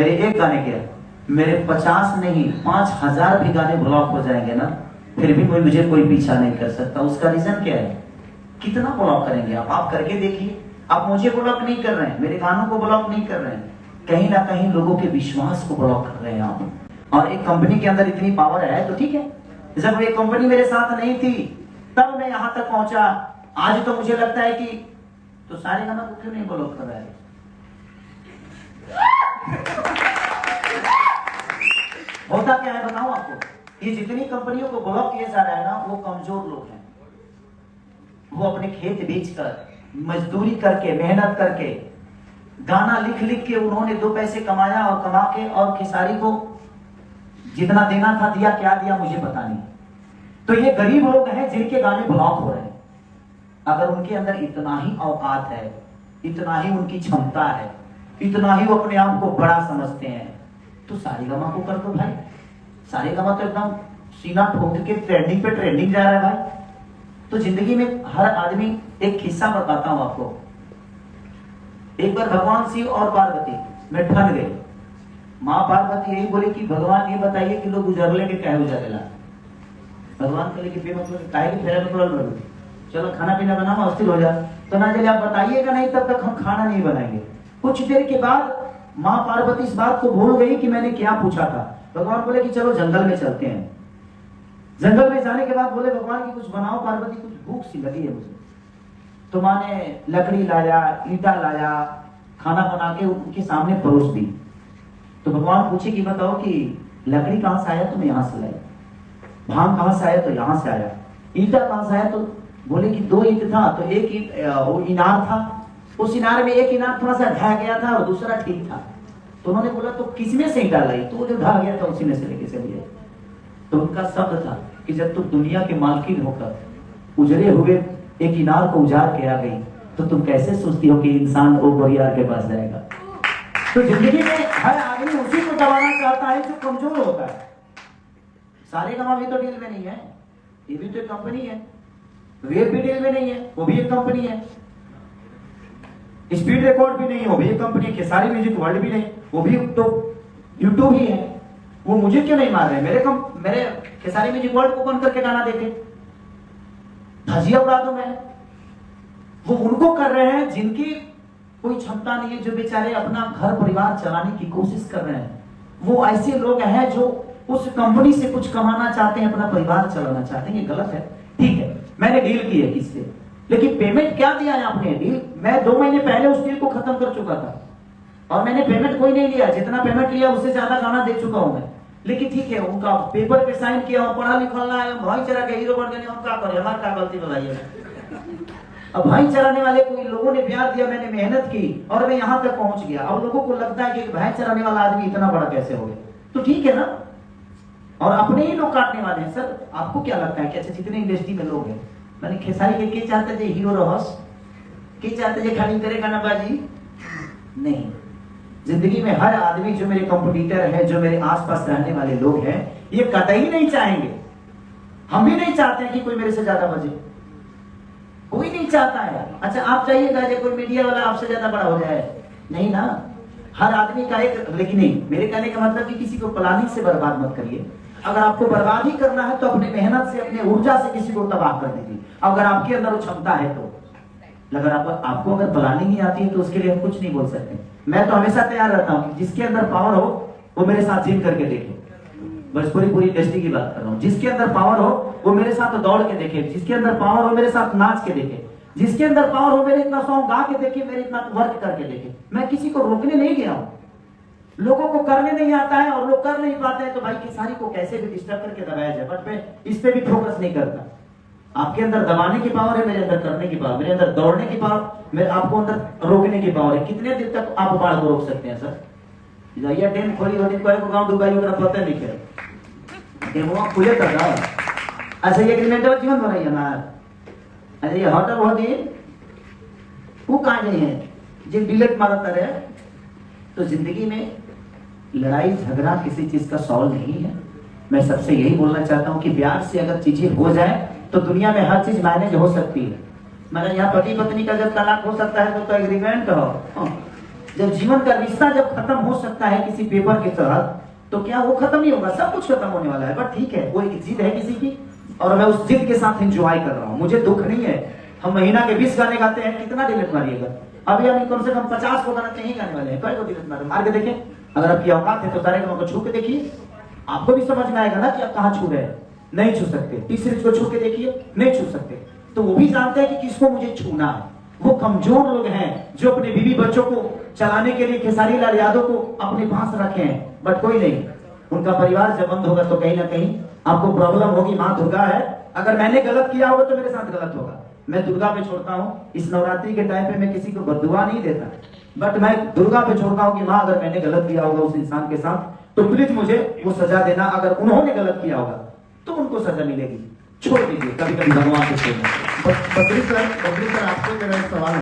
मेरे एक गाने के मेरे 50 नहीं 5000 भी गाने ब्लॉक हो जाएंगे ना, फिर भी मुझे कोई पीछा नहीं कर सकता। उसका रीजन क्या है? कितना ब्लॉक करेंगे आप करके देखिए। आप मुझे ब्लॉक नहीं कर रहे हैं, मेरे गानों को ब्लॉक नहीं कर रहे हैं, कहीं ना कहीं लोगों के विश्वास को ब्लॉक कर रहे हैं आप। और एक कंपनी के अंदर इतनी पावर है तो ठीक है, जब ये कंपनी मेरे साथ नहीं थी तब मैं यहां तक पहुंचा। आज तो मुझे लगता है कि तो सारे गाना को क्यों नहीं ब्लॉक कर रहा है? होता क्या है बताऊं आपको, ये जितनी कंपनियों को ब्लॉक किया जा रहा है ना, वो कमजोर लोग हैं। वो अपने खेत बेचकर, मजदूरी करके, मेहनत करके, गाना लिख लिख के उन्होंने 2 पैसे कमाया और कमा के और खेसारी को जितना देना था दिया, क्या दिया मुझे पता नहीं। तो ये गरीब लोग हैं जिनके गाने ब्लॉक हो रहे हैं। अगर उनके अंदर इतना ही औकात है, इतना ही उनकी क्षमता है, इतना ही वो अपने आप को बड़ा समझते हैं, तो सारेगामा को कर दो भाई। सारेगामा तो एकदम सीना ठोक के ट्रेंडिंग पे ट्रेंडिंग जा रहा है भाई। तो जिंदगी में हर आदमी, एक किस्सा बताता हूं आपको। एक बार भगवान शिव और पार्वती में ठन गए। माँ पार्वती यही बोले कि भगवान ये बताइए कि लोग उजरले के क्या उजरेला। भगवान कहले कि मतलब काहे की फेरा में पड़ल रहो, चलो खाना पीना बनाओ अस्थिर हो जा। तो ना चले आप बताइएगा नहीं तब तक हम खाना नहीं बनाएंगे। कुछ देर के बाद माँ पार्वती इस बात को भूल गई कि मैंने क्या पूछा था। भगवान बोले कि चलो जंगल में चलते हैं। जंगल में जाने के बाद बोले भगवान की कुछ बनाओ पार्वती, कुछ भूख सी लगी है मुझे। तो माँ ने लकड़ी लाया, ईटा लाया, खाना बना के उनके सामने परोस दी। तो भगवान पूछे कि बताओ कि लकड़ी कहां से आया? तो मैं यहां से लाया। भांग कहां से आया? तो यहां से आया। ईटा कहां से आया? तो बोले कि 2 ईंट था, तो एक वो इनार था, उस इनार में एक इनार थोड़ा सा ढह गया था और दूसरा ठीक था। तो उन्होंने बोला तो किसमें से ईटा लाई? तो जो ढह गया था उसी में से लेके चलिए। तो उनका शब्द था कि जब तुम दुनिया के मालकिन होकर उजरे हुए एक इनार को उजाड़ के आ गई, तो तुम कैसे सोचती हो कि इंसान वो बोरियार के पास जाएगा? तो जिंदगी में हर आदमी उसी को दबाना चाहता है जो कमजोर होता है। सारेगामा भी तो डील में नहीं है, ये भी तो एक कंपनी है। वेब भी डील में नहीं है, वो भी एक कंपनी है। स्पीड रिकॉर्ड भी नहीं है, वो भी एक कंपनी है। खेसारी म्यूजिक वर्ल्ड भी नहीं, वो भी तो यूट्यूब ही है। वो मुझे क्यों नहीं मार रहे? मेरे खेसारी म्यूजिक वर्ल्ड को बंद करके गाना देखे, धजिया उड़ा दूं मैं। वो उनको कर रहे हैं जिनकी कोई क्षमता नहीं है, जो बेचारे अपना घर परिवार चलाने की कोशिश कर रहे हैं। वो ऐसे लोग हैं जो उस कंपनी से कुछ कमाना चाहते हैं, अपना परिवार चलाना चाहते हैं। ये गलत है। ठीक है, मैंने डील की है किससे, लेकिन पेमेंट क्या दिया है आपने? डील मैं 2 महीने पहले उस डील को खत्म कर चुका था और मैंने पेमेंट कोई नहीं लिया। जितना पेमेंट लिया उससे ज्यादा गाना दे चुका हूं मैं। लेकिन ठीक है, उनका पेपर पे साइन किया, पढ़ा लिखा है, भाई चला के हीरो बन गए। हम क्या करें, हमारा क्या गलती बताइए? अब भाई चलाने वाले को लोगों ने प्यार दिया, मैंने मेहनत की और मैं यहां तक पहुंच गया। अब लोगों को लगता है कि भाई चलाने वाला आदमी इतना बड़ा कैसे हो गया? तो ठीक है ना, और अपने ही लोग काटने वाले हैं। सर आपको क्या लगता है कि अच्छा जितने इंडस्ट्री में लोग हैं, मैंने खेसारी के चाहते थे हीरो रहस, के चाहते थे खाली करेगा ना बाजी? नहीं, जिंदगी में हर आदमी, जो मेरे कंपटीटर है, जो मेरे आसपास रहने वाले लोग हैं, ये कतई नहीं चाहेंगे। हम भी नहीं चाहते हैं कि कोई मेरे से ज्यादा बजे, कोई नहीं चाहता है। अच्छा आप चाहिएगा कि कोई मीडिया वाला आपसे ज्यादा बड़ा हो जाए? नहीं ना, हर आदमी का एक। लेकिन नहीं, मेरे कहने का मतलब कि किसी को प्लानिंग से बर्बाद मत करिए। अगर आपको बर्बाद ही करना है तो अपने मेहनत से, अपने ऊर्जा से किसी को तबाह कर दीजिए, अगर आपके अंदर वो क्षमता है तो। अगर आपको अगर प्लानिंग नहीं आती है तो उसके लिए हम कुछ नहीं बोल सकते। मैं तो हमेशा तैयार रहता हूँ कि जिसके अंदर पावर हो वो मेरे साथ जिम करके देखे। बस पूरी इंडस्ट्री की बात कर रहा हूँ। जिसके अंदर पावर हो वो मेरे साथ दौड़ के देखे, जिसके अंदर पावर हो मेरे साथ नाच के देखे, जिसके अंदर पावर हो मेरे इतना सॉन्ग गा के देखे, मेरे इतना वर्क करके देखे। मैं किसी को रोकने नहीं गया हूँ। लोगों को करने नहीं आता है और लोग कर नहीं पाते हैं, तो भाई खेसारी को कैसे भी डिस्टर्ब करके दबाया जाए। बट मैं इस पे भी फोकस नहीं करता। आपके अंदर दबाने की पावर है, मेरे अंदर करने की पावर, मेरे अंदर दौड़ने की पावर, मेरे आपको अंदर रोकने की पावर है। कितने दिन तक आप बाढ़ को रोक सकते हैं? सर जाइए ट्रेन खोली होती, कोई को गांव डुबाई होगा पता नहीं क्या डेमो खुले कर रहा। अच्छा ये एग्रीमेंट और जीवन बनाइए हमारा। अच्छा ये होटल होती वो कहाँ गए हैं जो डिलेट मारता रहे? तो जिंदगी में लड़ाई झगड़ा किसी चीज का सॉल्व नहीं है। मैं सबसे यही बोलना चाहता हूँ कि प्यार से अगर चीजें हो जाए तो दुनिया में हर चीज मैनेज हो सकती है। मतलब यहाँ पति पत्नी का जब तलाक हो सकता है तो एग्रीमेंट हो, जब जीवन का रिश्ता जब खत्म हो सकता है किसी पेपर के तहत, तो क्या वो खत्म नहीं होगा? सब कुछ खत्म होने वाला है। बट ठीक है, वो एक जिद है किसी की, और मैं उस जिद के साथ एंजॉय कर रहा हूँ। मुझे दुख नहीं है। हम महीना के 20 गाने गाते हैं, कितना डिलीट मारिएगा? अभी हम कम से कम 50 को गाना नहीं गाने वाले हैं। को डिलीट मार के देखें, अगर आपकी औकात है तो सारे गानों को छू के देखिए, आपको भी समझ में आएगा ना कि आप कहाँ छू रहे हैं। नहीं छू सकते। तीसरे को छू के देखिए, नहीं छू सकते। तो वो भी जानते हैं कि किसको मुझे छूना है। वो कमजोर लोग हैं जो अपने बीवी बच्चों को चलाने के लिए खेसारी लाल यादव को अपने पास रखे हैं, बट कोई नहीं। उनका परिवार जब बंद होगा तो कहीं ना कहीं आपको प्रॉब्लम होगी। माँ दुर्गा है, अगर मैंने गलत किया होगा तो मेरे साथ गलत होगा। मैं दुर्गा पे छोड़ता हूँ। इस नवरात्रि के टाइम पे मैं किसी को बद्दुआ नहीं देता, बट मैं दुर्गा पे छोड़ता हूँ कि माँ अगर मैंने गलत किया होगा उस इंसान के साथ तो प्लीज मुझे वो सजा देना। अगर उन्होंने गलत किया होगा तो उनको सजा मिलेगी। छोड़ दीजिए, कभी कभी भगवान को छोड़ना। बद्री सर आपसे मेरा एक सवाल है।